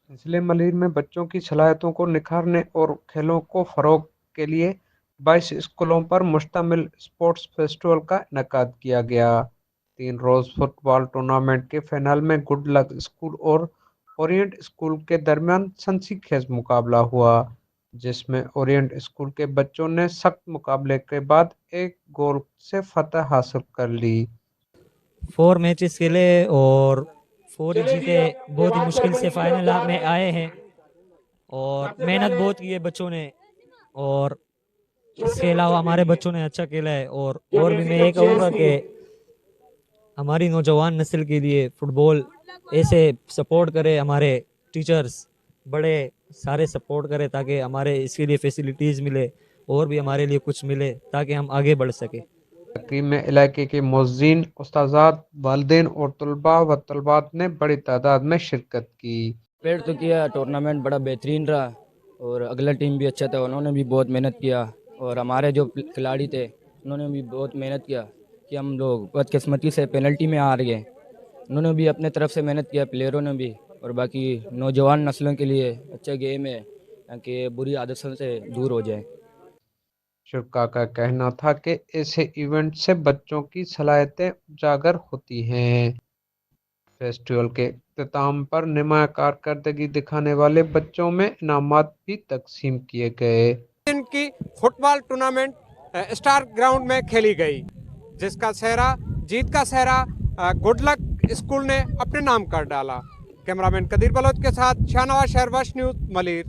इसलिए मलिर में बच्चों की सलाहियतों को निखारने और खेलों को फरोग के लिए 22 स्कूलों पर मुश्तमिल स्पोर्ट्स फेस्टिवल का इनेकाद किया गया। 3 रोज़ फुटबॉल टूर्नामेंट के फाइनल में गुड लक स्कूल और ओरिएंट स्कूल के दरमियान सनसनीखेज मुकाबला हुआ, जिसमें ओरिएंट स्कूल के बच्चों ने सख्त मुकाबले के बाद एक गोल से फतह हासिल कर ली। 4 मैचेस खेले और 4 ही जीते। बहुत ही मुश्किल से फाइनल में आए हैं और मेहनत बहुत की है बच्चों ने, और इसके अलावा हमारे बच्चों ने अच्छा खेला है। और भी मैं ये कहूँगा कि हमारी नौजवान नस्ल के लिए फुटबॉल ऐसे सपोर्ट करे, हमारे टीचर्स बड़े सारे सपोर्ट करें ताकि हमारे इसके लिए फैसिलिटीज़ मिले और भी हमारे लिए कुछ मिले ताकि हम आगे बढ़ सकें। तकरीब में इलाके के मुअज्जिन, उस्तादात, वालिदैन और तलबा व तलबात ने बड़ी तादाद में शिरकत की। पेड़ तो किया, टूर्नामेंट बड़ा बेहतरीन रहा और अगला टीम भी अच्छा था, उन्होंने भी बहुत मेहनत किया और हमारे जो खिलाड़ी थे उन्होंने भी बहुत मेहनत किया कि हम लोग बदकिस्मती से पेनल्टी में हार गए। उन्होंने भी अपने तरफ से मेहनत किया, प्लेयरों ने भी। और बाकी नौजवान नस्लों के लिए अच्छा गेम है ताकि बुरी आदतों से दूर हो जाए। शुरा का कहना था कि ऐसे इवेंट से बच्चों की सलाहियतें उजागर होती हैं। फेस्टिवल के इख्तिताम पर नुमाया कारकर्दगी दिखाने वाले बच्चों में इनामात भी तकसीम किए गए। दिन की फुटबॉल टूर्नामेंट स्टार ग्राउंड में खेली गई, जिसका सेहरा जीत का सेहरा गुड लक स्कूल ने अपने नाम कर डाला। कैमरामैन कदीर बलोच के साथ शाहनवाज शहरवश न्यूज़ मलिर।